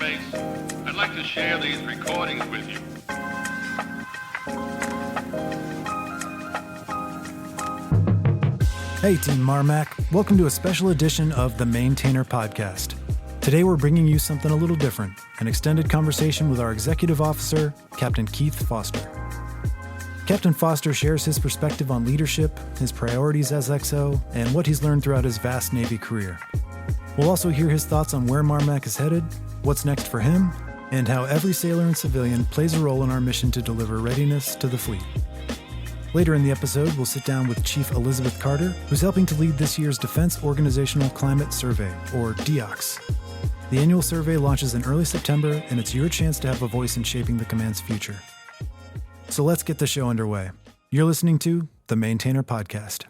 place, I'd like to share these recordings with you. Hey Team MARMC, welcome to a special edition of the Maintainer Podcast. Today we're bringing you something a little different, an extended conversation with our Executive Officer, Captain Keith Foster. Captain Foster shares his perspective on leadership, his priorities as XO, and what he's learned throughout his vast Navy career. We'll also hear his thoughts on where MARMC is headed, what's next for him, and how every sailor and civilian plays a role in our mission to deliver readiness to the fleet. Later in the episode, we'll sit down with Chief Elizabeth Carter, who's helping to lead this year's Defense Organizational Climate Survey, or DEOCS. The annual survey launches in early September, and it's your chance to have a voice in shaping the command's future. So let's get the show underway. You're listening to the Maintainer Podcast.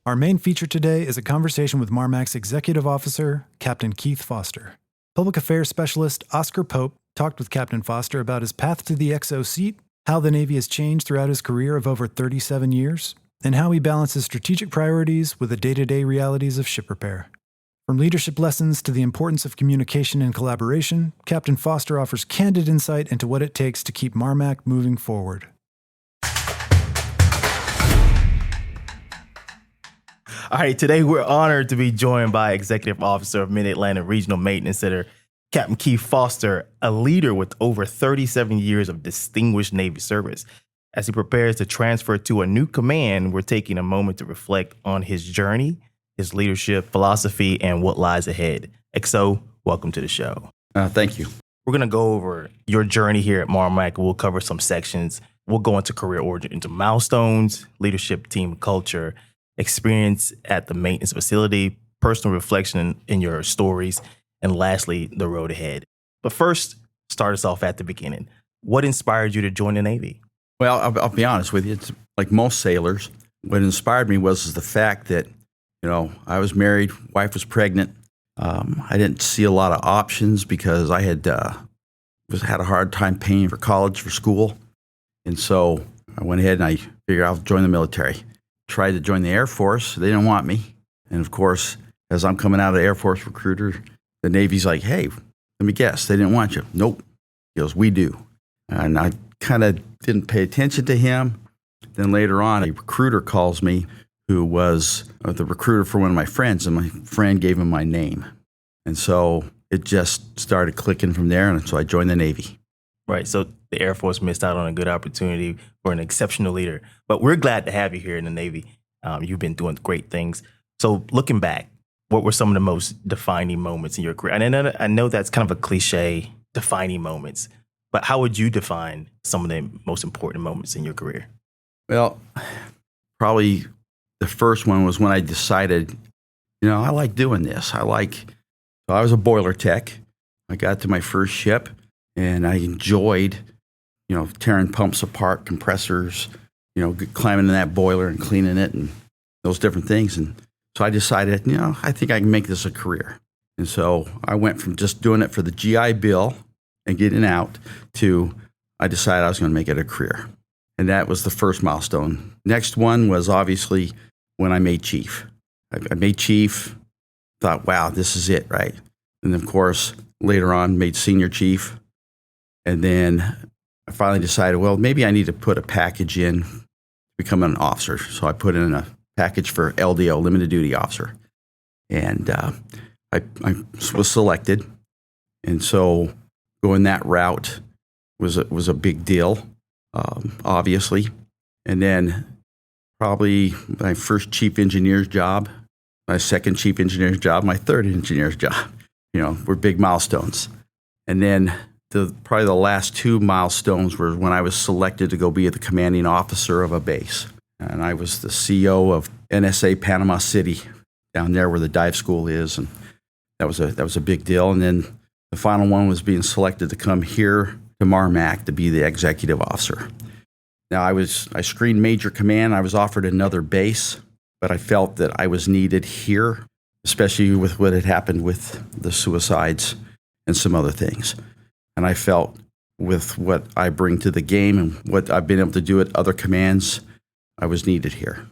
Our main feature today is a conversation with MARMC's Executive Officer, Captain Keith Foster. Public Affairs Specialist Oscar Pope talked with Captain Foster about his path to the XO seat, how the Navy has changed throughout his career of over 37 years, and how he balances strategic priorities with the day-to-day realities of ship repair. From leadership lessons to the importance of communication and collaboration, Captain Foster offers candid insight into what it takes to keep MARMC moving forward. All right, today we're honored to be joined by Executive Officer of Mid-Atlantic Regional Maintenance Center, Captain Keith Foster, a leader with over 37 years of distinguished Navy service. As he prepares to transfer to a new command, we're taking a moment to reflect on his journey, his leadership, philosophy, and what lies ahead. XO, welcome to the show. Thank you. We're going to go over your journey here at MARMC. We'll cover some sections. We'll go into career origin, into milestones, leadership, team culture, experience at the maintenance facility, personal reflection in your stories, and lastly, the road ahead. But first, start us off at the beginning. What inspired you to join the Navy? Well, I'll be honest with you. It's like most sailors, what inspired me was the fact that, I was married, wife was pregnant. I didn't see a lot of options because I had a hard time paying for college, for school. And so I went ahead and I figured I'll join the military. Tried to join the Air Force. They didn't want me. And of course, as I'm coming out of the Air Force recruiter, the Navy's like, hey, let me guess, they didn't want you. Nope. He goes, we do. And I kind of didn't pay attention to him. Then later on, a recruiter calls me who was the recruiter for one of my friends, and my friend gave him my name. And so it just started clicking from there, and so I joined the Navy. Right. So the Air Force missed out on a good opportunity for an exceptional leader. But we're glad to have you here in the Navy. You've been doing great things. So looking back, what were some of the most defining moments in your career? And I know that's kind of a cliche, defining moments, but how would you define some of the most important moments in your career? Well, probably the first one was when I decided, I like doing this. So I was a boiler tech. I got to my first ship and I enjoyed, tearing pumps apart, compressors, climbing in that boiler and cleaning it and those different things. And so I decided, I think I can make this a career. And so I went from just doing it for the GI Bill and getting out to I decided I was going to make it a career. And that was the first milestone. Next one was obviously when I made chief. I made chief, thought, wow, this is it, right? And of course, later on, made senior chief. And then I finally decided, well, maybe I need to put a package in to become an officer. So I put in a package for LDO, limited duty officer. And I was selected. And so going that route was a big deal, obviously. And then probably my first chief engineer's job, my second chief engineer's job, my third engineer's job, were big milestones. And then probably the last two milestones were when I was selected to go be the commanding officer of a base. And I was the CEO of NSA Panama City, down there where the dive school is. And that was a big deal. And then the final one was being selected to come here to MARMC to be the executive officer. Now, I screened Major Command. I was offered another base, but I felt that I was needed here, especially with what had happened with the suicides and some other things. And I felt with what I bring to the game and what I've been able to do at other commands, I was needed here.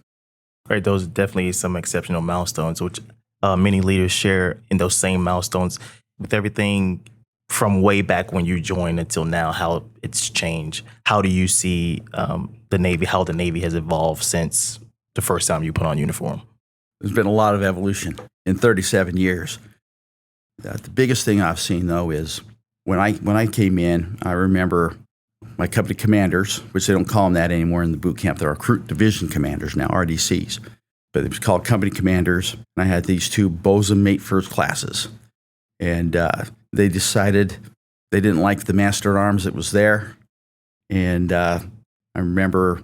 Right, those are definitely some exceptional milestones, which many leaders share in those same milestones with everything from way back when you joined until now, how it's changed. How do you see the Navy, how the Navy has evolved since the first time you put on uniform? There's been a lot of evolution in 37 years. The biggest thing I've seen, though, is when I came in, I remember my company commanders, which they don't call them that anymore in the boot camp. They're recruit division commanders now, RDCs. But it was called company commanders. And I had these two bosun mate first classes. And they decided they didn't like the master at arms that was there. And I remember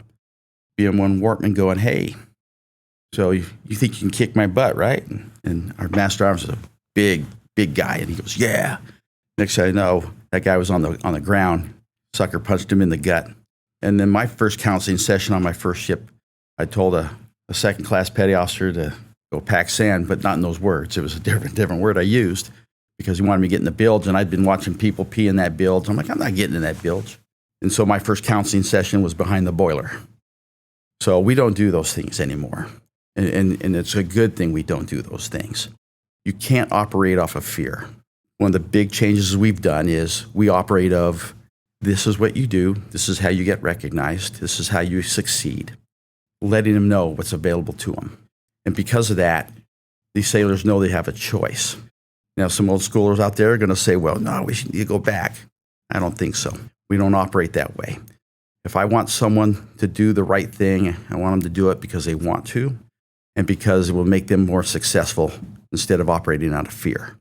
being one wartman going, "Hey, so you think you can kick my butt, right?" And our master at arms was a big guy. And he goes, "Yeah." Next thing I know, that guy was on the ground. Sucker punched him in the gut. And then my first counseling session on my first ship, I told a second class petty officer to go pack sand, but not in those words. It was a different word I used because he wanted me to get in the bilge, and I'd been watching people pee in that bilge. I'm like, I'm not getting in that bilge. And so my first counseling session was behind the boiler. So we don't do those things anymore. And it's a good thing we don't do those things. You can't operate off of fear. One of the big changes we've done is we operate of, this is what you do, this is how you get recognized, this is how you succeed, letting them know what's available to them. And because of that, these sailors know they have a choice. Now, some old schoolers out there are going to say, well, no, we need to go back. I don't think so. We don't operate that way. If I want someone to do the right thing, I want them to do it because they want to and because it will make them more successful instead of operating out of fear.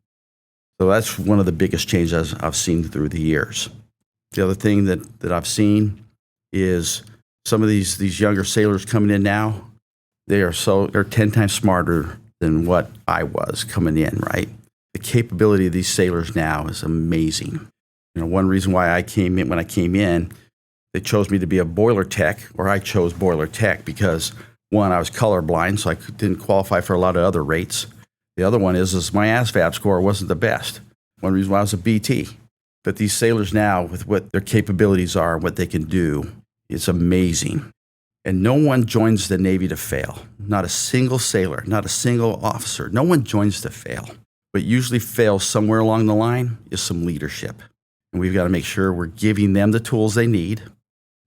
So that's one of the biggest changes I've seen through the years. The other thing that I've seen is some of these younger sailors coming in now, they're 10 times smarter than what I was coming in, right? The capability of these sailors now is amazing. You know, one reason why when I came in, they chose me to be a boiler tech, or I chose boiler tech because, one, I was colorblind, so I didn't qualify for a lot of other rates. The other one is my ASVAB score wasn't the best. One reason why I was a BT. But these sailors now, with what their capabilities are, what they can do, it's amazing. And no one joins the Navy to fail. Not a single sailor, not a single officer. No one joins to fail. What usually fails somewhere along the line is some leadership. And we've got to make sure we're giving them the tools they need.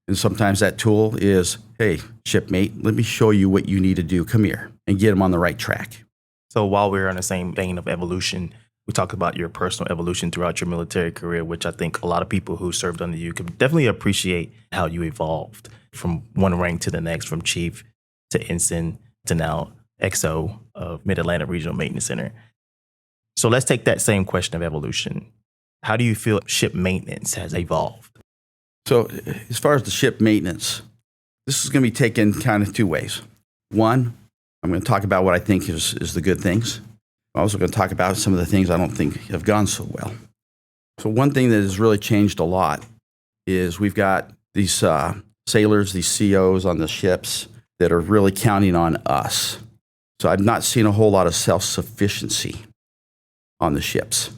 And sometimes that tool is, hey, shipmate, let me show you what you need to do. Come here, and get them on the right track. So while we're on the same vein of evolution, we talked about your personal evolution throughout your military career, which I think a lot of people who served under you could definitely appreciate how you evolved from one rank to the next, from chief to ensign to now XO of Mid-Atlantic Regional Maintenance Center. So let's take that same question of evolution. How do you feel ship maintenance has evolved? So as far as the ship maintenance, this is going to be taken kind of two ways. One, I'm going to talk about what I think is the good things. I'm also going to talk about some of the things I don't think have gone so well. So one thing that has really changed a lot is we've got these sailors, these COs on the ships that are really counting on us. So I've not seen a whole lot of self-sufficiency on the ships.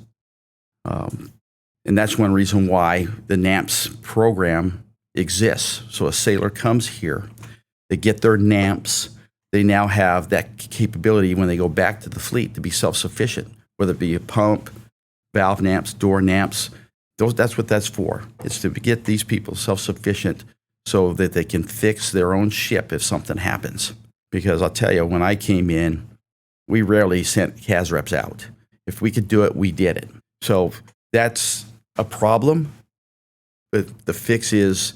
And that's one reason why the NAMPS program exists. So a sailor comes here, they get their NAMPS, they now have that capability when they go back to the fleet to be self-sufficient, whether it be a pump, valve NAMPS, door NAMPS. That's what that's for. It's to get these people self-sufficient so that they can fix their own ship if something happens. Because I'll tell you, when I came in, we rarely sent CAS reps out. If we could do it, we did it. So that's a problem, but the fix is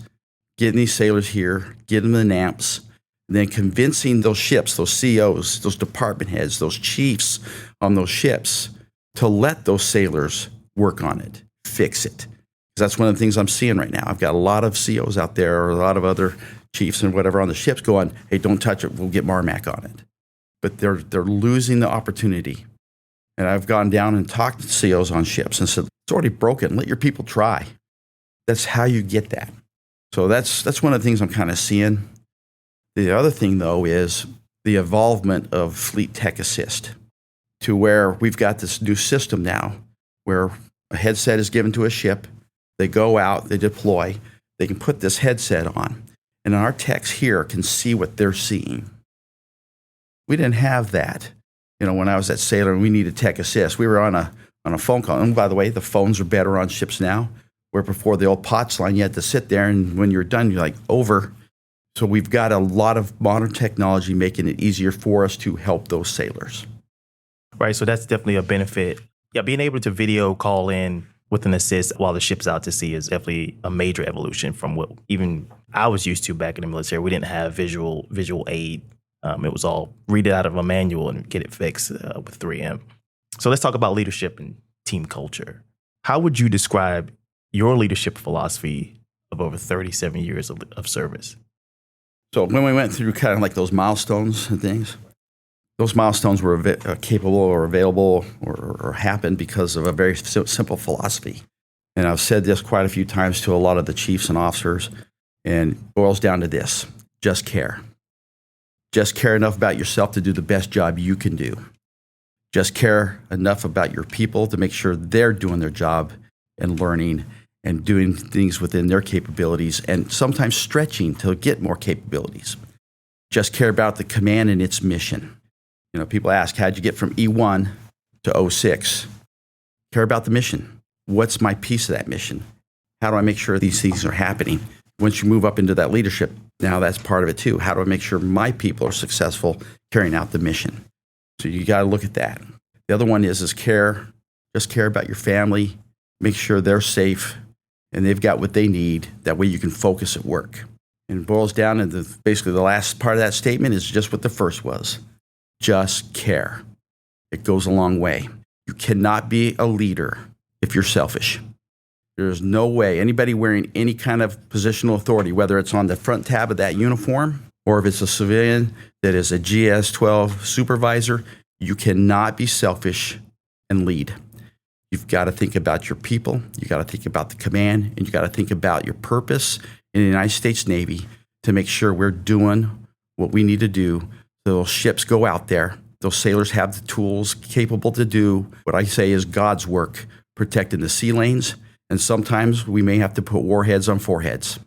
getting these sailors here, getting them the NAMPS, and then convincing those ships, those COs, those department heads, those chiefs on those ships to let those sailors work on it, fix it. Because that's one of the things I'm seeing right now. I've got a lot of COs out there, or a lot of other chiefs and whatever on the ships going, hey, don't touch it, we'll get MARMC on it. But they're losing the opportunity. And I've gone down and talked to COs on ships and said, it's already broken, let your people try. That's how you get that. So that's one of the things I'm kind of seeing. The other thing, though, is the involvement of Fleet Tech Assist, to where we've got this new system now where A headset is given to a ship. They go out, they deploy. They can put this headset on. And our techs here can see what they're seeing. We didn't have that. When I was at Sailor and we needed tech assist, we were on a phone call. And by the way, the phones are better on ships now, where before the old POTS line, you had to sit there, and when you're done, you're like, over. So we've got a lot of modern technology making it easier for us to help those sailors. Right. So that's definitely a benefit. Yeah, being able to video call in with an assist while the ship's out to sea is definitely a major evolution from what even I was used to back in the military. We didn't have visual aid. It was all read it out of a manual and get it fixed with 3M. So let's talk about leadership and team culture. How would you describe your leadership philosophy of over 37 years of service? So when we went through kind of like those milestones and things, those milestones were capable or available or happened because of a very simple philosophy. And I've said this quite a few times to a lot of the chiefs and officers, and it boils down to this: just care. Just care enough about yourself to do the best job you can do. Just care enough about your people to make sure they're doing their job and learning and doing things within their capabilities, and sometimes stretching to get more capabilities. Just care about the command and its mission. People ask, how'd you get from E1 to 06? Care about the mission. What's my piece of that mission? How do I make sure these things are happening? Once you move up into that leadership, now that's part of it too. How do I make sure my people are successful carrying out the mission? So you got to look at that. The other one is care. Just care about your family. Make sure they're safe and they've got what they need. That way you can focus at work. And it boils down into basically the last part of that statement is just what the first was. Just care. It goes a long way. You cannot be a leader if you're selfish. There's no way anybody wearing any kind of positional authority, whether it's on the front tab of that uniform or if it's a civilian that is a GS-12 supervisor, you cannot be selfish and lead. You've got to think about your people. You got to think about the command, and you got to think about your purpose in the United States Navy to make sure we're doing what we need to do. Those ships go out there. Those sailors have the tools capable to do what I say is God's work, protecting the sea lanes. And sometimes we may have to put warheads on foreheads.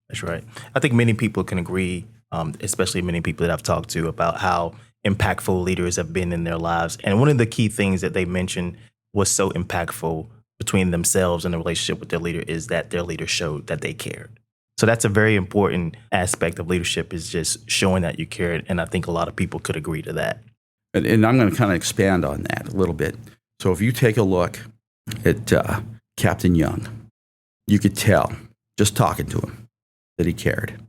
That's right. I think many people can agree, especially many people that I've talked to, about how impactful leaders have been in their lives. And one of the key things that they mentioned was so impactful between themselves and the relationship with their leader is that their leader showed that they cared. So that's a very important aspect of leadership, is just showing that you cared. And I think a lot of people could agree to that. And I'm going to kind of expand on that a little bit. So if you take a look at Captain Young, you could tell, just talking to him, that he cared.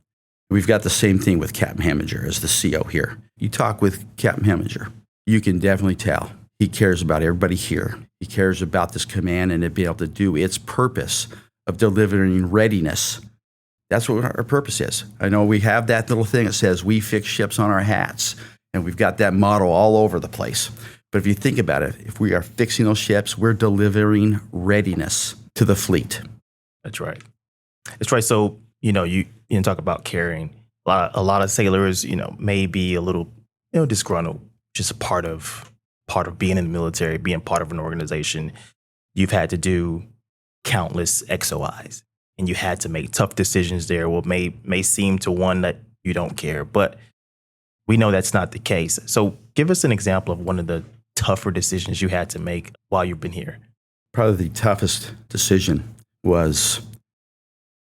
We've got the same thing with Captain Heminger as the CO here. You talk with Captain Heminger, you can definitely tell he cares about everybody here. He cares about this command and to be able to do its purpose of delivering readiness. That's what our purpose is. I know we have that little thing that says we fix ships on our hats, and we've got that motto all over the place. But if you think about it, if we are fixing those ships, we're delivering readiness to the fleet. That's right. That's right. So, you talk about caring. A lot of sailors, may be a little, disgruntled, just a part of being in the military, being part of an organization. You've had to do countless XOIs, and you had to make tough decisions there. What may seem to one that you don't care, but we know that's not the case. So give us an example of one of the tougher decisions you had to make while you've been here. Probably the toughest decision was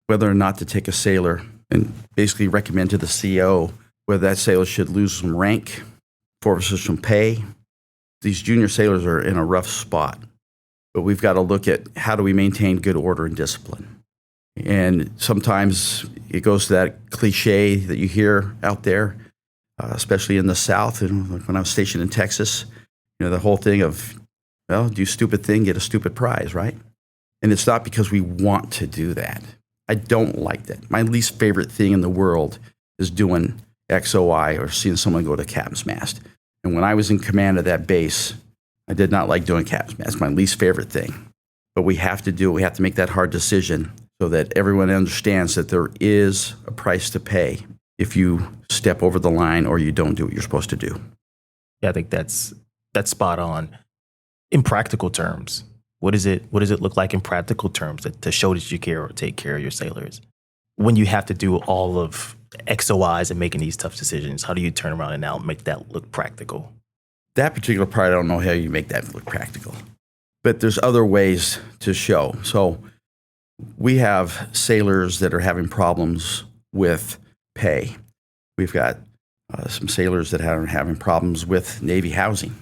whether or not to take a sailor and basically recommend to the CO whether that sailor should lose some rank, forfeit some pay. These junior sailors are in a rough spot, but we've got to look at how do we maintain good order and discipline. And sometimes it goes to that cliche that you hear out there, especially in the South. And when I was stationed in Texas, the whole thing of, do a stupid thing, get a stupid prize, right? And it's not because we want to do that. I don't like that. My least favorite thing in the world is doing XOI or seeing someone go to captain's mast. And when I was in command of that base, I did not like doing captain's mast. It's my least favorite thing. But we have to do it. We have to make that hard decision so that everyone understands that there is a price to pay if you step over the line or you don't do what you're supposed to do. Yeah, I think that's spot on. In practical terms, What does it look like in practical terms to show that you care or take care of your sailors? When you have to do all of XOIs and making these tough decisions, how do you turn around and now make that look practical? That particular part, I don't know how you make that look practical. But there's other ways to show. So we have sailors that are having problems with pay. We've got some sailors that are having problems with Navy housing.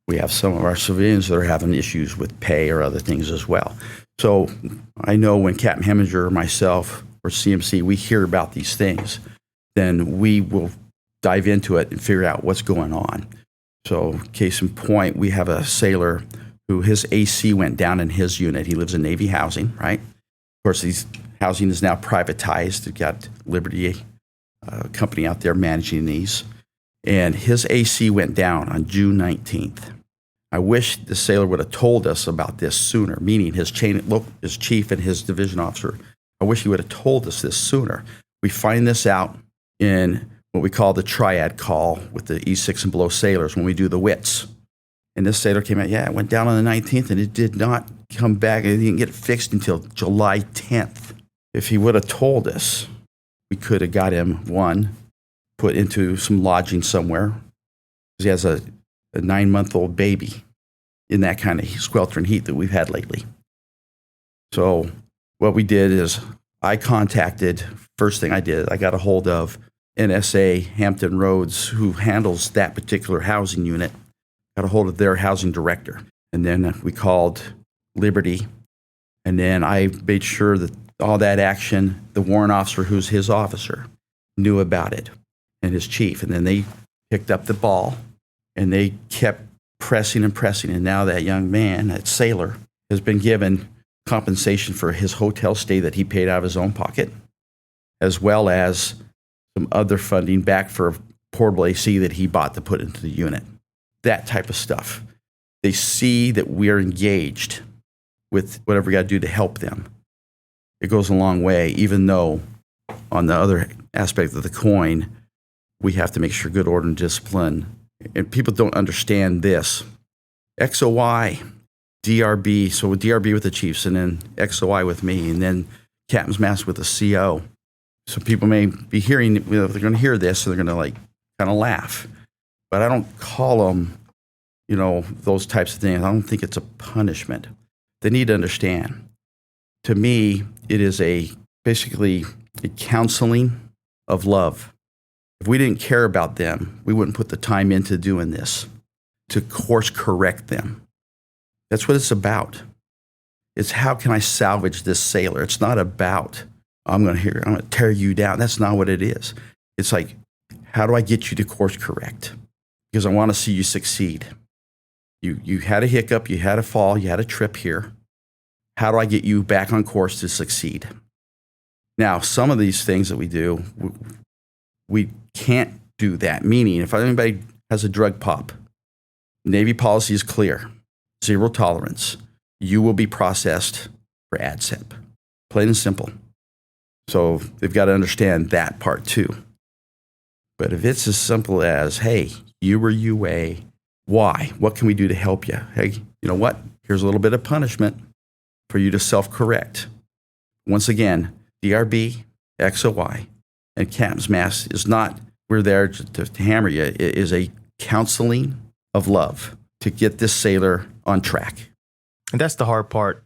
We have some of our civilians that are having issues with pay or other things as well. So I know when Captain Heminger or myself or CMC, we hear about these things, then we will dive into it and figure out what's going on. So case in point, we have a sailor who his AC went down in his unit. He lives in Navy housing, right? Of course, these housing is now privatized. We've got Liberty company out there managing these. And his AC went down on June 19th. I wish the sailor would have told us about this sooner, meaning his chief and his division officer. I wish he would have told us this sooner. We find this out in what we call the triad call with the E6 and below sailors when we do the WITs. And this sailor came out, it went down on the 19th, and it did not come back. It didn't get fixed until July 10th. If he would have told us, we could have got him, one, put into some lodging somewhere, because he has a 9-month-old baby in that kind of sweltering heat that we've had lately. So what we did is first thing I did, I got a hold of NSA Hampton Roads, who handles that particular housing unit, got a hold of their housing director. And then we called Liberty. And then I made sure that all that action, the warrant officer, who's his officer, knew about it, and his chief. And then they picked up the ball and they kept pressing and pressing. And now that young man, that sailor, has been given compensation for his hotel stay that he paid out of his own pocket, as well as some other funding back for portable AC that he bought to put into the unit. That type of stuff. They see that we are engaged with whatever we got to do to help them. It goes a long way, even though on the other aspect of the coin, we have to make sure good order and discipline. And people don't understand this. XOI, DRB, so with DRB with the chiefs, and then XOI with me, and then Captain's Mast with the CO. So people may be hearing, they're going to hear this, and they're going to kind of laugh. But I don't call them, those types of things. I don't think it's a punishment. They need to understand. To me, it is basically a counseling of love. If we didn't care about them, we wouldn't put the time into doing this, to course correct them. That's what it's about. It's how can I salvage this sailor? It's not about, I'm going to tear you down. That's not what it is. It's like, how do I get you to course correct? Because I want to see you succeed. You had a hiccup, you had a fall, you had a trip here. How do I get you back on course to succeed? Now, some of these things that we do, we can't do that. Meaning, if anybody has a drug pop, Navy policy is clear. 0 tolerance. You will be processed for ADSEP. Plain and simple. So they've got to understand that part too. But if it's as simple as, hey, you were UA, why? What can we do to help you? Hey, you know what? Here's a little bit of punishment for you to self-correct. Once again, DRB, XOI, and Captain's Mast is not, we're there to hammer you. It is a counseling of love to get this sailor on track. And that's the hard part.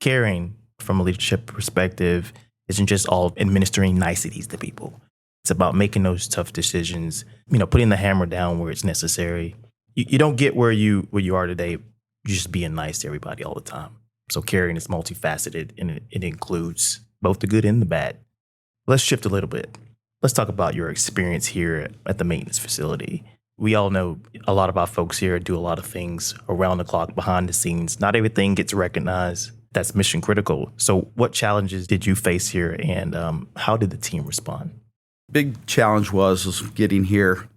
Caring from a leadership perspective isn't just all administering niceties to people. It's about making those tough decisions, putting the hammer down where it's necessary. You don't get where you are today just being nice to everybody all the time. So caring is multifaceted, and it includes both the good and the bad. Let's shift a little bit. Let's talk about your experience here at the maintenance facility. We all know a lot of our folks here do a lot of things around the clock, behind the scenes. Not everything gets recognized. That's mission critical. So what challenges did you face here, and how did the team respond? Big challenge was getting here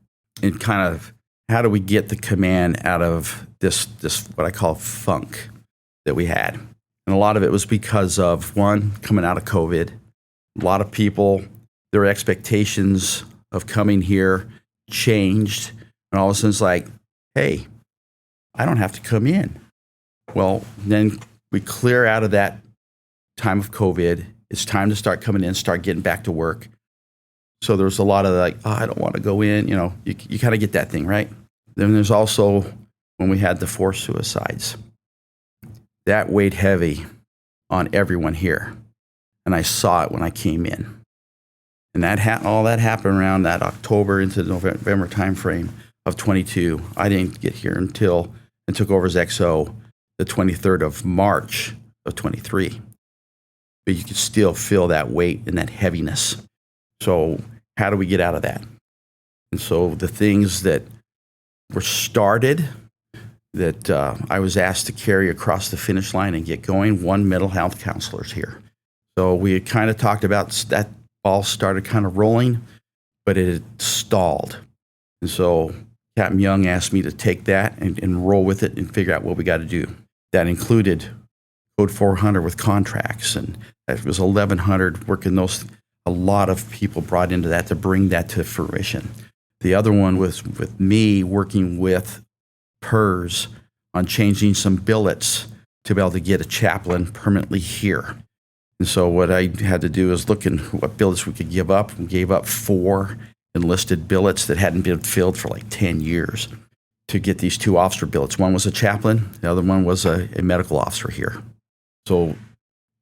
and kind of how do we get the command out of this what I call funk that we had. And a lot of it was because of, one, coming out of COVID. A lot of people, their expectations of coming here changed. And all of a sudden it's like, hey, I don't have to come in. Well, then we clear out of that time of COVID. It's time to start coming in, start getting back to work. So there's a lot of like, oh, I don't want to go in. You know, you kind of get that thing, right? Then there's also when we had the 4 suicides. That weighed heavy on everyone here. And I saw it when I came in. And all that happened around that October into the November timeframe of 22. I didn't get here until and took over as XO the 23rd of March of 23. But you could still feel that weight and that heaviness. So how do we get out of that? And so the things that were started that I was asked to carry across the finish line and get going, 1 mental health counselor's here. So we had kind of talked about that ball started kind of rolling, but it had stalled. And so Captain Young asked me to take that and roll with it and figure out what we got to do. That included Code 400 with contracts, and that was 1,100 working those. A lot of people brought into that to bring that to fruition. The other one was with me working with PERS on changing some billets to be able to get a chaplain permanently here. And so what I had to do is look at what billets we could give up. We gave up 4 enlisted billets that hadn't been filled for like 10 years to get these 2 officer billets. One was a chaplain, the other one was a medical officer here. So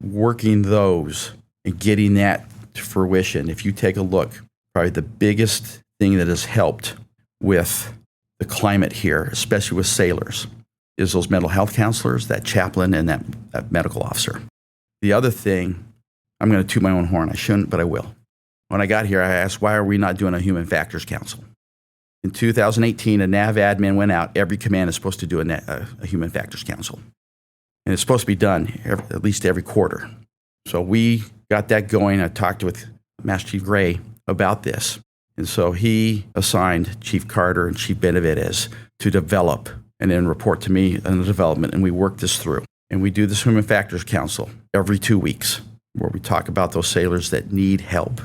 working those and getting that to fruition, if you take a look, probably the biggest thing that has helped with the climate here, especially with sailors, is those mental health counselors, that chaplain, and that medical officer. The other thing, I'm going to toot my own horn. I shouldn't, but I will. When I got here, I asked, why are we not doing a human factors council? In 2018, a NAV admin went out. Every command is supposed to do a human factors council. And it's supposed to be done at least every quarter. So we got that going. I talked with Master Chief Gray about this. And so he assigned Chief Carter and Chief Benavidez to develop and then report to me on the development. And we worked this through. And we do this Human Factors Council every 2 weeks where we talk about those sailors that need help.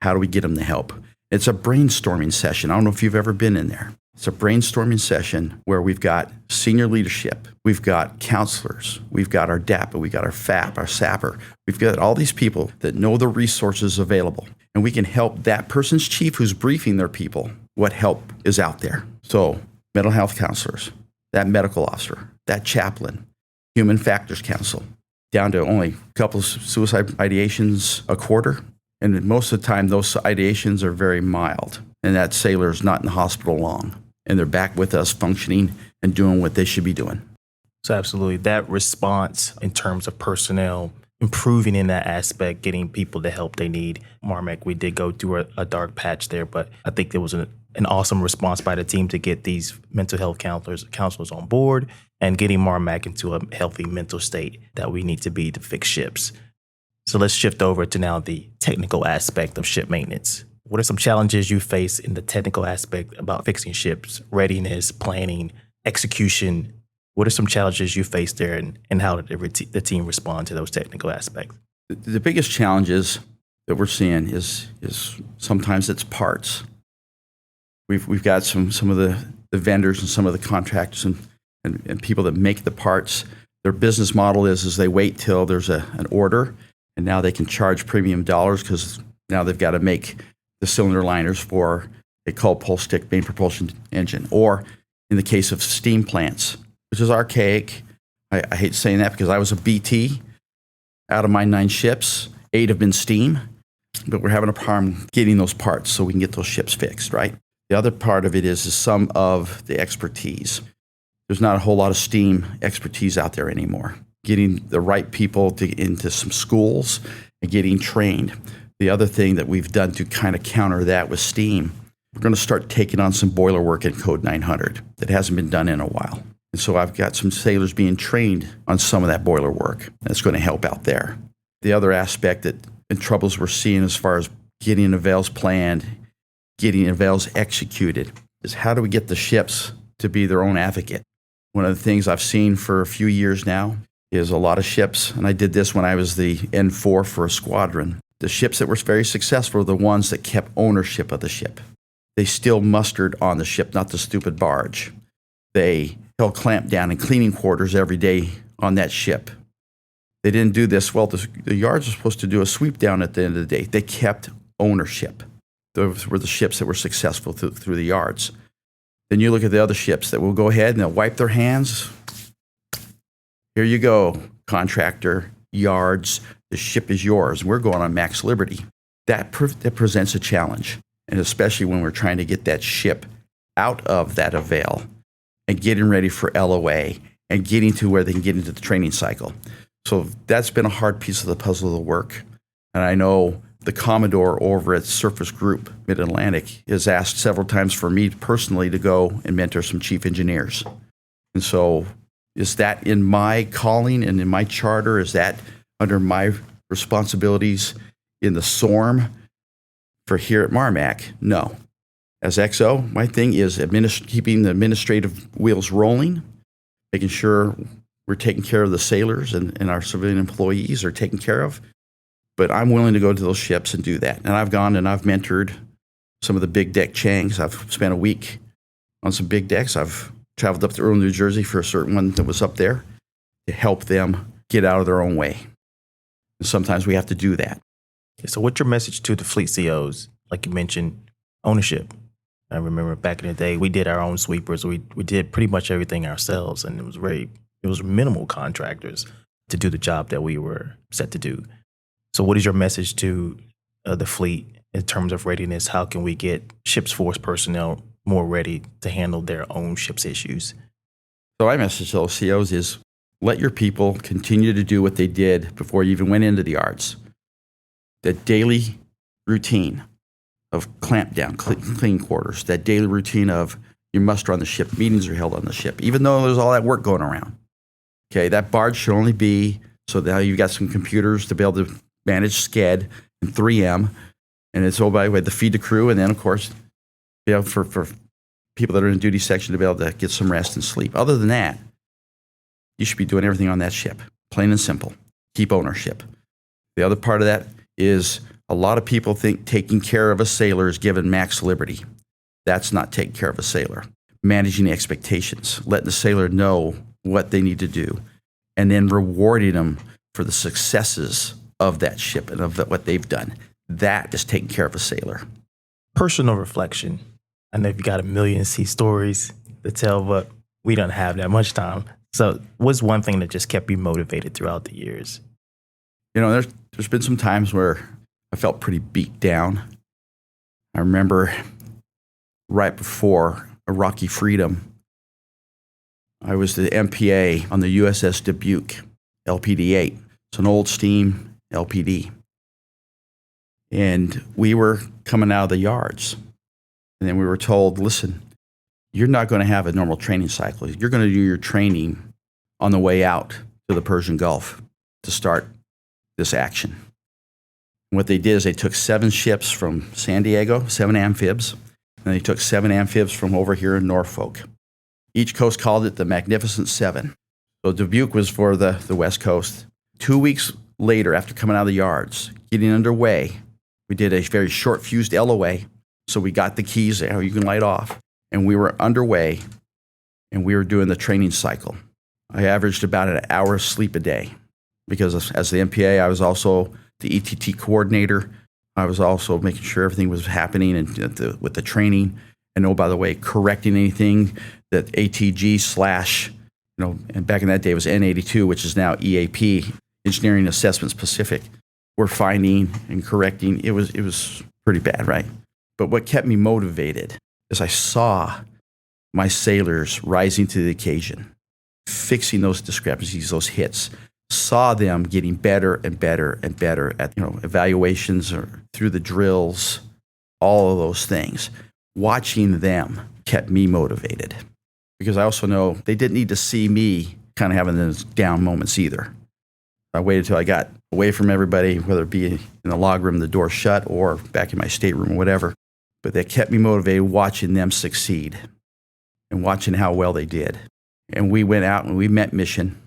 How do we get them the help? It's a brainstorming session. I don't know if you've ever been in there. It's a brainstorming session where we've got senior leadership, we've got counselors, we've got our DAPA, we've got our FAP, our SAPper. We've got all these people that know the resources available. And we can help that person's chief who's briefing their people what help is out there. So mental health counselors, that medical officer, that chaplain, Human Factors Council, down to only a couple of suicide ideations a quarter. And most of the time, those ideations are very mild. And that sailor's not in the hospital long. And they're back with us functioning and doing what they should be doing. So absolutely, that response in terms of personnel, improving in that aspect, getting people the help they need. MARMC, we did go through a dark patch there, but I think there was an awesome response by the team to get these mental health counselors on board and getting MARMC into a healthy mental state that we need to be to fix ships. So let's shift over to now the technical aspect of ship maintenance. What are some challenges you face in the technical aspect about fixing ships, readiness, planning, execution? What are some challenges you face there, and how did the team respond to those technical aspects? The biggest challenges that we're seeing is sometimes it's parts. We've got some of the vendors and some of the contractors and people that make the parts. Their business model is they wait till there's an order, and now they can charge premium dollars because now they've got to make the cylinder liners for a cold pulse stick main propulsion engine. Or in the case of steam plants, which is archaic. I hate saying that because I was a BT. Out of my 9 ships, 8 have been steam, but we're having a problem getting those parts so we can get those ships fixed, right? The other part of it is some of the expertise. There's not a whole lot of steam expertise out there anymore. Getting the right people into some schools and getting trained. The other thing that we've done to kind of counter that with steam, we're going to start taking on some boiler work in Code 900 that hasn't been done in a while. And so I've got some sailors being trained on some of that boiler work. That's going to help out there. The other aspect and troubles we're seeing as far as getting avails planned, getting avails executed, is how do we get the ships to be their own advocate? One of the things I've seen for a few years now is a lot of ships, and I did this when I was the N4 for a squadron. The ships that were very successful were the ones that kept ownership of the ship. They still mustered on the ship, not the stupid barge. They held clamp down in cleaning quarters every day on that ship They didn't do this. Well, the yards were supposed to do a sweep down at the end of the day. They kept ownership. Those were the ships that were successful through the yards. Then you look at the other ships that will go ahead and they'll wipe their hands. Here you go, contractor, yards, the ship is yours. We're going on max liberty. That presents a challenge, and especially when we're trying to get that ship out of that avail and getting ready for LOA and getting to where they can get into the training cycle. So that's been a hard piece of the puzzle of the work. And I know the Commodore over at Surface Group Mid-Atlantic has asked several times for me personally to go and mentor some chief engineers. And so is that in my calling and in my charter? Is that under my responsibilities in the SORM for here at MARMC? No. As XO, my thing is keeping the administrative wheels rolling, making sure we're taking care of the sailors and our civilian employees are taken care of. But I'm willing to go to those ships and do that. And I've gone and I've mentored some of the big deck Changs. I've spent a week on some big decks. I've traveled up to Earl, New Jersey for a certain one that was up there to help them get out of their own way. And sometimes we have to do that. So what's your message to the fleet COs? Like you mentioned, ownership. I remember back in the day, we did our own sweepers. We did pretty much everything ourselves, and it was minimal contractors to do the job that we were set to do. So what is your message to the fleet in terms of readiness? How can we get ship's force personnel more ready to handle their own ship's issues? So my message to those COs is let your people continue to do what they did before you even went into the yards. The daily routine of clamp down, clean quarters, that daily routine of you must run the ship, meetings are held on the ship, even though there's all that work going around. Okay, that barge should only be so that you've got some computers to be able to manage SCED and 3M, and it's, oh, by the way, the feed the crew, and then, of course, for people that are in the duty section to be able to get some rest and sleep. Other than that, you should be doing everything on that ship, plain and simple. Keep ownership. The other part of that is a lot of people think taking care of a sailor is giving max liberty. That's not taking care of a sailor. Managing the expectations, letting the sailor know what they need to do, and then rewarding them for the successes of that ship and of what they've done. That is taking care of a sailor. Personal reflection. I know you've got a million sea stories to tell, but we don't have that much time. So what's one thing that just kept you motivated throughout the years? You know, there's been some times where I felt pretty beat down. I remember right before Iraqi freedom, I was the MPA on the USS Dubuque, LPD-8. It's an old steam LPD. And we were coming out of the yards. And then we were told, listen, you're not going to have a normal training cycle. You're going to do your training on the way out to the Persian Gulf to start this action. And what they did is they took 7 ships from San Diego, 7 amphibs, and they took 7 amphibs from over here in Norfolk. Each coast called it the Magnificent Seven. So Dubuque was for the West Coast. 2 weeks later, after coming out of the yards, getting underway, we did a very short fused LOA. So we got the keys there, you can light off. And we were underway, and we were doing the training cycle. I averaged about an hour of sleep a day because as the MPA, I was also the ETT coordinator. I was also making sure everything was happening and with the training. And oh, by the way, correcting anything that ATG / and back in that day it was N82, which is now EAP, Engineering Assessment Specific. We're finding and correcting. It was pretty bad, right? But what kept me motivated is I saw my sailors rising to the occasion, fixing those discrepancies, those hits, saw them getting better and better and better at evaluations or through the drills, all of those things. Watching them kept me motivated because I also know they didn't need to see me kind of having those down moments either. I waited till I got away from everybody, whether it be in the log room, the door shut, or back in my stateroom or whatever. But that kept me motivated watching them succeed and watching how well they did. And we went out and we met mission.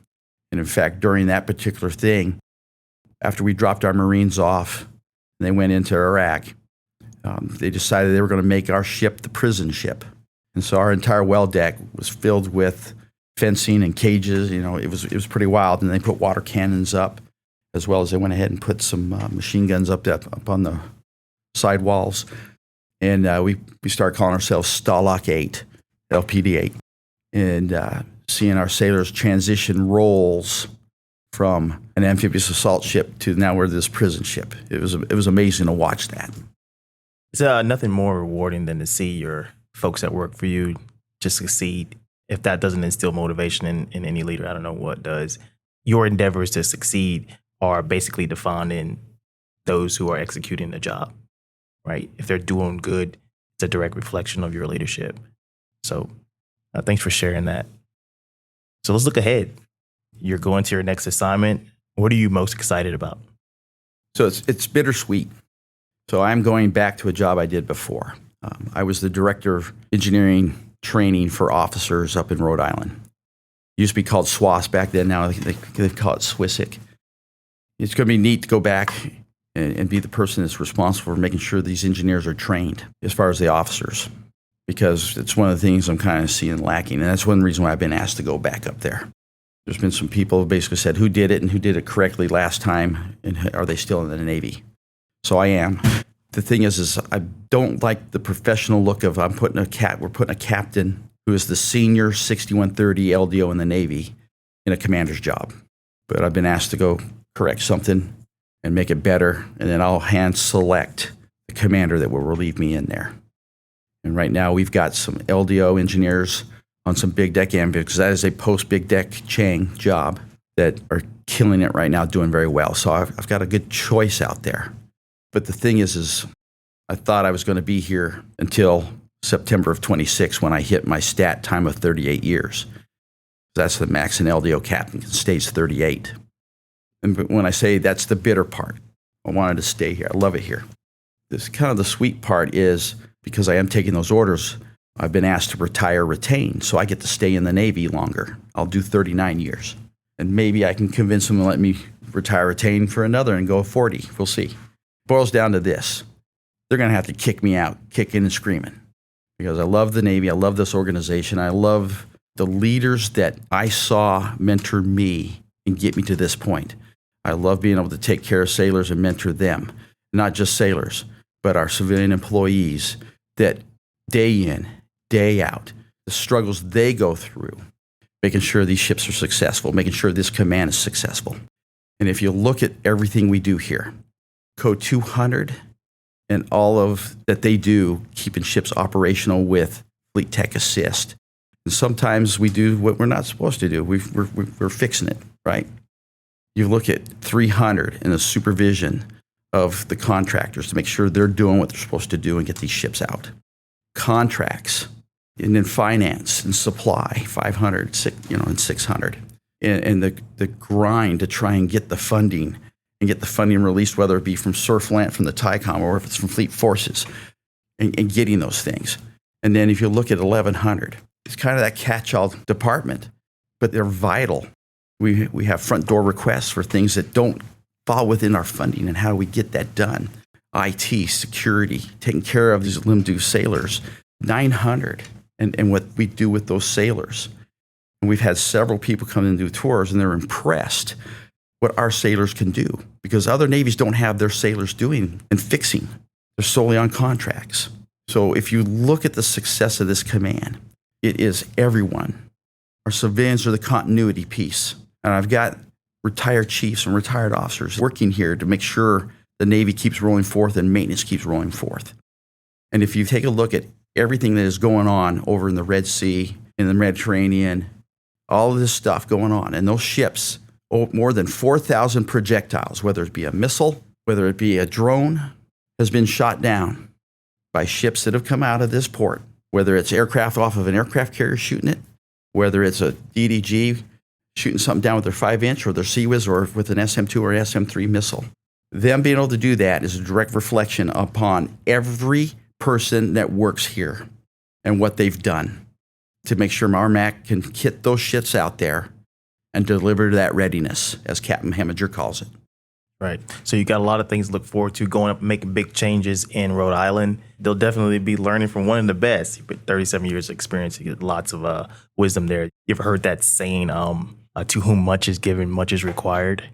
And in fact, during that particular thing, after we dropped our Marines off and they went into Iraq, they decided they were going to make our ship the prison ship. And so our entire well deck was filled with fencing and cages. It was pretty wild. And they put water cannons up. as well as they went ahead and put some machine guns up on the side walls. And we started calling ourselves Stalag 8, LPD 8, and seeing our sailors transition roles from an amphibious assault ship to now we're this prison ship. It was amazing to watch that. It's nothing more rewarding than to see your folks that work for you just succeed. If that doesn't instill motivation in any leader, I don't know what does. Your endeavors to succeed are basically defined in those who are executing the job, right? If they're doing good, it's a direct reflection of your leadership. So thanks for sharing that. So let's look ahead. You're going to your next assignment. What are you most excited about? So it's bittersweet. So I'm going back to a job I did before. I was the director of engineering training for officers up in Rhode Island. It used to be called SWAS back then. Now they call it SWISIC. It's going to be neat to go back and be the person that's responsible for making sure these engineers are trained as far as the officers, because it's one of the things I'm kind of seeing lacking. And that's one reason why I've been asked to go back up there. There's been some people who basically said, who did it and who did it correctly last time, and are they still in the Navy? So I am. The thing is I don't like the professional look of we're putting a captain who is the senior 6130 LDO in the Navy in a commander's job. But I've been asked to go correct something and make it better, and then I'll hand select the commander that will relieve me in there. And right now we've got some LDO engineers on some big deck amphibians, because that is a post-big deck Chang job that are killing it right now, doing very well. So I've got a good choice out there. But the thing is I thought I was going to be here until September of 26 when I hit my stat time of 38 years. That's the max an LDO captain can stay 38. And when I say that's the bitter part, I wanted to stay here. I love it here. This kind of the sweet part is because I am taking those orders, I've been asked to retire retained, so I get to stay in the Navy longer. I'll do 39 years. And maybe I can convince them to let me retire retained for another and go 40. We'll see. Boils down to this. They're going to have to kick me out, kicking and screaming. Because I love the Navy. I love this organization. I love the leaders that I saw mentor me and get me to this point. I love being able to take care of sailors and mentor them. Not just sailors, but our civilian employees that day in, day out, the struggles they go through, making sure these ships are successful, making sure this command is successful. And if you look at everything we do here, Code 200 and all of that they do, keeping ships operational with Fleet Tech Assist. And sometimes we do what we're not supposed to do. We're fixing it, right? You look at 300 and the supervision of the contractors to make sure they're doing what they're supposed to do and get these ships out. Contracts, and then finance and supply, 500, and 600. And the grind to try and get the funding and get the funding released, whether it be from Surflant, from the TICOM, or if it's from Fleet Forces, and getting those things. And then if you look at 1100, it's kind of that catch-all department, but they're vital. We have front door requests for things that don't fall within our funding, and how do we get that done? IT, security, taking care of these limb-due sailors, 900, and what we do with those sailors. And we've had several people come and do tours, and they're impressed what our sailors can do, because other navies don't have their sailors doing and fixing. They're solely on contracts. So if you look at the success of this command, it is everyone. Our civilians are the continuity piece. And I've got retired chiefs and retired officers working here to make sure the Navy keeps rolling forth and maintenance keeps rolling forth. And if you take a look at everything that is going on over in the Red Sea, in the Mediterranean, all of this stuff going on, and those ships, more than 4,000 projectiles, whether it be a missile, whether it be a drone, has been shot down by ships that have come out of this port, whether it's aircraft off of an aircraft carrier shooting it, whether it's a DDG shooting something down with their 5-inch or their CIWS or with an SM-2 or SM-3 missile. Them being able to do that is a direct reflection upon every person that works here and what they've done to make sure MARMC can get those shits out there and deliver that readiness, as Captain Heminger calls it. Right. So you got a lot of things to look forward to, going up and making big changes in Rhode Island. They'll definitely be learning from one of the best. You've got 37 years of experience. You get lots of wisdom there. You ever heard that saying, to whom much is given, much is required?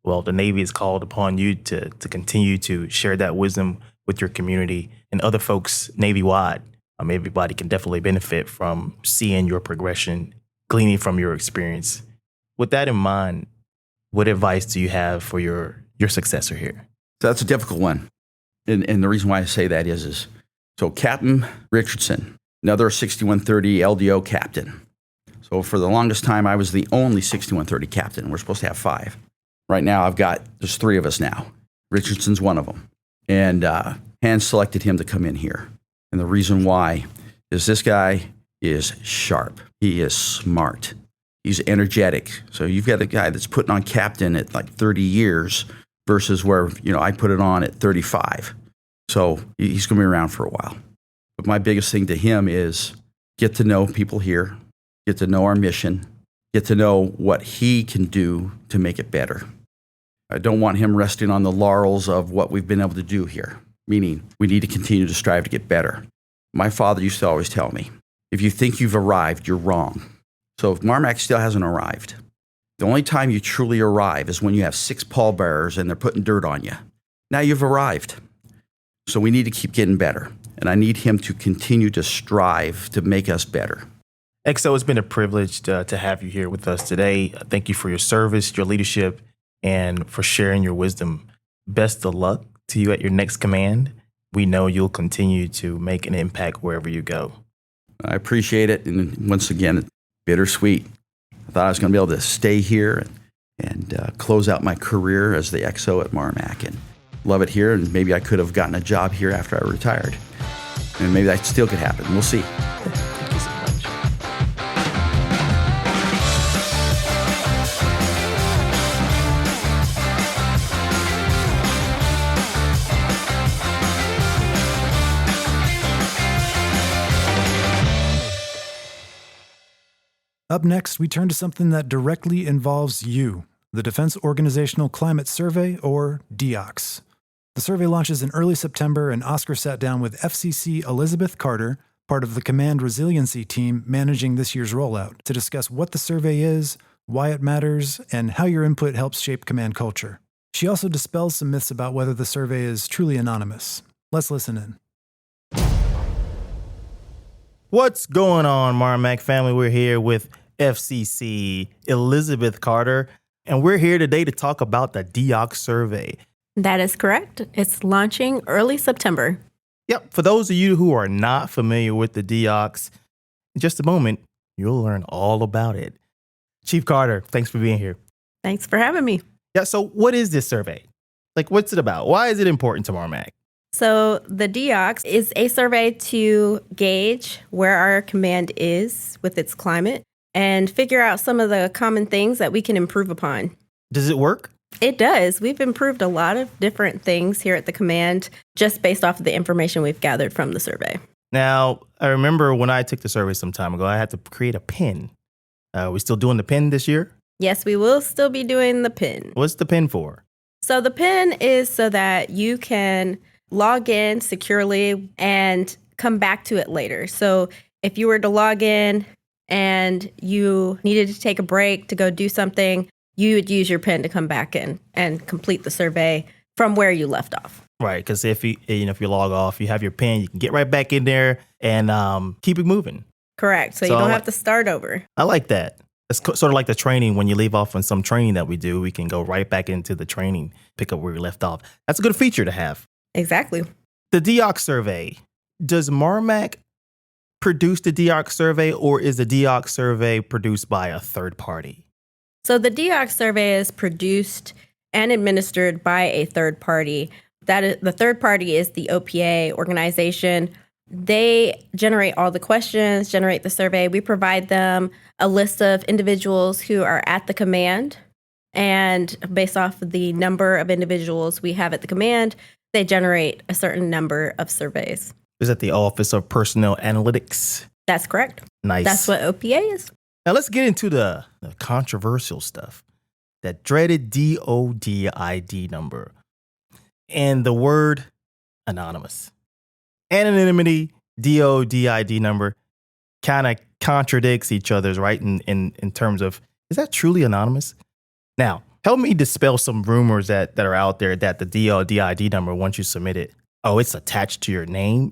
Well, the Navy has called upon you to continue to share that wisdom with your community and other folks Navy-wide. Everybody can definitely benefit from seeing your progression, gleaning from your experience. With that in mind, what advice do you have for your successor here? So that's a difficult one. And the reason why I say that is so Captain Richardson, another 6130 LDO captain. So for the longest time, I was the only 6130 captain. We're supposed to have 5. Right now, there's 3 of us now. Richardson's one of them. And hand selected him to come in here. And the reason why is this guy is sharp. He is smart. He's energetic. So you've got a guy that's putting on captain at like 30 years versus where, I put it on at 35. So he's going to be around for a while. But my biggest thing to him is get to know people here, get to know our mission, get to know what he can do to make it better. I don't want him resting on the laurels of what we've been able to do here, meaning we need to continue to strive to get better. My father used to always tell me, if you think you've arrived, you're wrong. So if MARMC still hasn't arrived, the only time you truly arrive is when you have 6 pallbearers and they're putting dirt on you. Now you've arrived. So we need to keep getting better. And I need him to continue to strive to make us better. XO, it's been a privilege to have you here with us today. Thank you for your service, your leadership, and for sharing your wisdom. Best of luck to you at your next command. We know you'll continue to make an impact wherever you go. I appreciate it. And once again, it's bittersweet. I thought I was going to be able to stay here and close out my career as the XO at MARMC and love it here. And maybe I could have gotten a job here after I retired. And maybe that still could happen. We'll see. Thank you so much. Up next, we turn to something that directly involves you, the Defense Organizational Climate Survey, or DEOCS. The survey launches in early September, and Oscar sat down with FCC Elizabeth Carter, part of the Command Resiliency team managing this year's rollout, to discuss what the survey is, why it matters, and how your input helps shape command culture. She also dispels some myths about whether the survey is truly anonymous. Let's listen in. What's going on, MARMC family? We're here with FCC Elizabeth Carter, and we're here today to talk about the DEOCS survey. That is correct. It's launching early September. Yep, for those of you who are not familiar with the DEOCS, in just a moment, you'll learn all about it. Chief Carter, thanks for being here. Thanks for having me. Yeah, so what is this survey? What's it about? Why is it important to MARMC? So the DEOCS is a survey to gauge where our command is with its climate and figure out some of the common things that we can improve upon. Does it work? It does. We've improved a lot of different things here at the command just based off of the information we've gathered from the survey. Now, I remember when I took the survey some time ago, I had to create a pin. Are we still doing the pin this year? Yes, we will still be doing the pin. What's the pin for? So the pin is so that you can log in securely and come back to it later. So if you were to log in and you needed to take a break to go do something, you would use your pin to come back in and complete the survey from where you left off. Right, because if you log off, you have your pin, you can get right back in there and keep it moving. Correct. So you don't have to start over. I like that. It's sort of like the training. When you leave off on some training that we do, we can go right back into the training, pick up where we left off. That's a good feature to have. Exactly. The DEOCS survey. Does MARMC produce the DEOCS survey, or is the DEOCS survey produced by a third party? So the DEOCS survey is produced and administered by a third party. The third party is the OPA organization. They generate all the questions, generate the survey. We provide them a list of individuals who are at the command. And based off of the number of individuals we have at the command, they generate a certain number of surveys. Is that the Office of Personnel Analytics? That's correct. Nice. That's what OPA is. Now let's get into the controversial stuff. That dreaded DODID number. And the word anonymous. Anonymity, DODID number kind of contradicts each other's, right? In terms of, is that truly anonymous? Now, Help me dispel some rumors that are out there that the DODID number, once you submit it, it's attached to your name,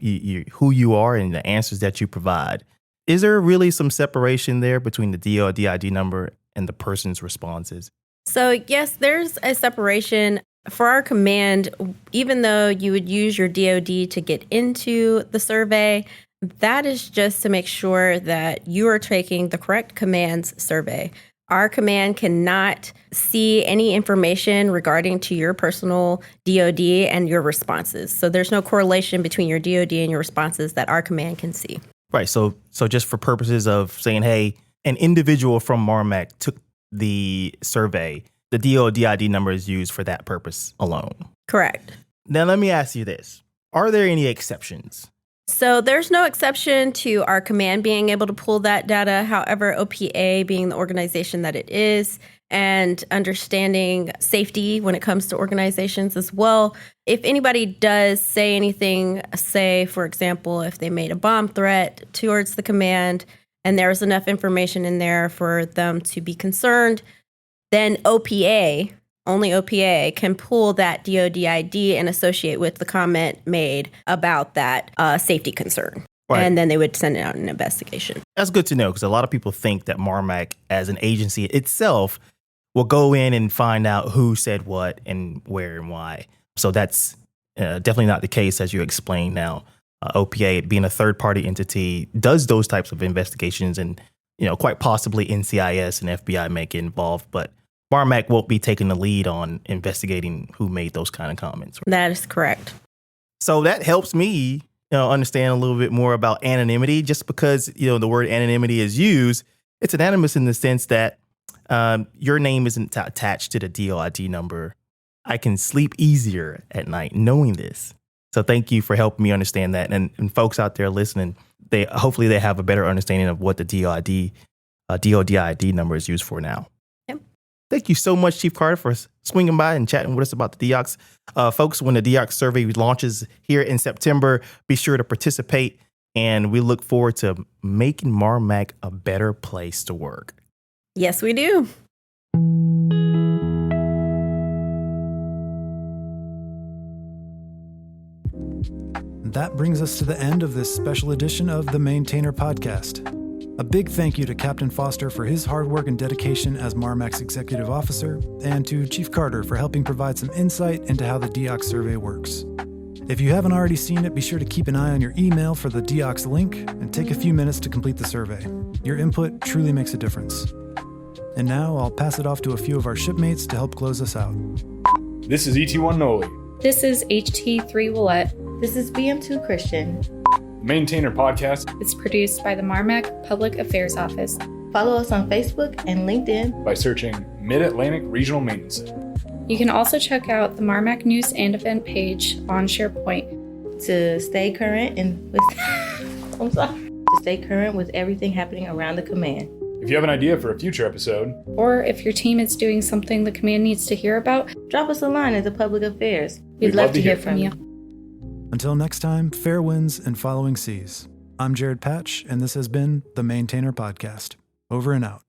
who you are, and the answers that you provide. Is there really some separation there between the DODID number and the person's responses? So yes, there's a separation. For our command, even though you would use your DOD to get into the survey, that is just to make sure that you are taking the correct command's survey. Our command cannot see any information regarding to your personal DOD and your responses. So there's no correlation between your DOD and your responses that our command can see. Right. So just for purposes of saying, hey, an individual from MARMC took the survey, the DODID number is used for that purpose alone. Correct. Now, let me ask you this. Are there any exceptions? So there's no exception to our command being able to pull that data. However, OPA being the organization that it is and understanding safety when it comes to organizations as well. If anybody does say anything, say, for example, if they made a bomb threat towards the command and there's enough information in there for them to be concerned, then OPA, only OPA, can pull that DODID and associate with the comment made about that safety concern. Right. And then they would send out an investigation. That's good to know, because a lot of people think that MARMC as an agency itself will go in and find out who said what and where and why. So that's definitely not the case, as you explained now. OPA, being a third-party entity, does those types of investigations, and quite possibly NCIS and FBI may get involved, but MARMC won't be taking the lead on investigating who made those kind of comments. Right? That is correct. So that helps me understand a little bit more about anonymity. Just because the word anonymity is used, it's anonymous in the sense that your name isn't attached to the DOID number. I can sleep easier at night knowing this. So thank you for helping me understand that. And folks out there listening, hopefully they have a better understanding of what the DODID number is used for now. Yep. Thank you so much, Chief Carter, for swinging by and chatting with us about the DEOCS. Folks, when the DEOCS survey launches here in September, be sure to participate. And we look forward to making MARMC a better place to work. Yes, we do. That brings us to the end of this special edition of the Maintainer Podcast. A big thank you to Captain Foster for his hard work and dedication as MARMC's executive officer, and to Chief Carter for helping provide some insight into how the DEOCS survey works. If you haven't already seen it, be sure to keep an eye on your email for the DEOCS link and take a few minutes to complete the survey. Your input truly makes a difference. And now I'll pass it off to a few of our shipmates to help close us out. This is ET1 Noli. This is HT3 Willette. This is BM2 Christian. Maintainer Podcast. It's produced by the MARMC Public Affairs Office. Follow us on Facebook and LinkedIn by searching Mid-Atlantic Regional Maintenance Center. You can also check out the MARMC News and Event page on SharePoint to stay current to stay current with everything happening around the command. If you have an idea for a future episode, or if your team is doing something the command needs to hear about, drop us a line at the Public Affairs. We'd love to hear from you. Until next time, fair winds and following seas. I'm Jared Patch, and this has been the Maintainer Podcast. Over and out.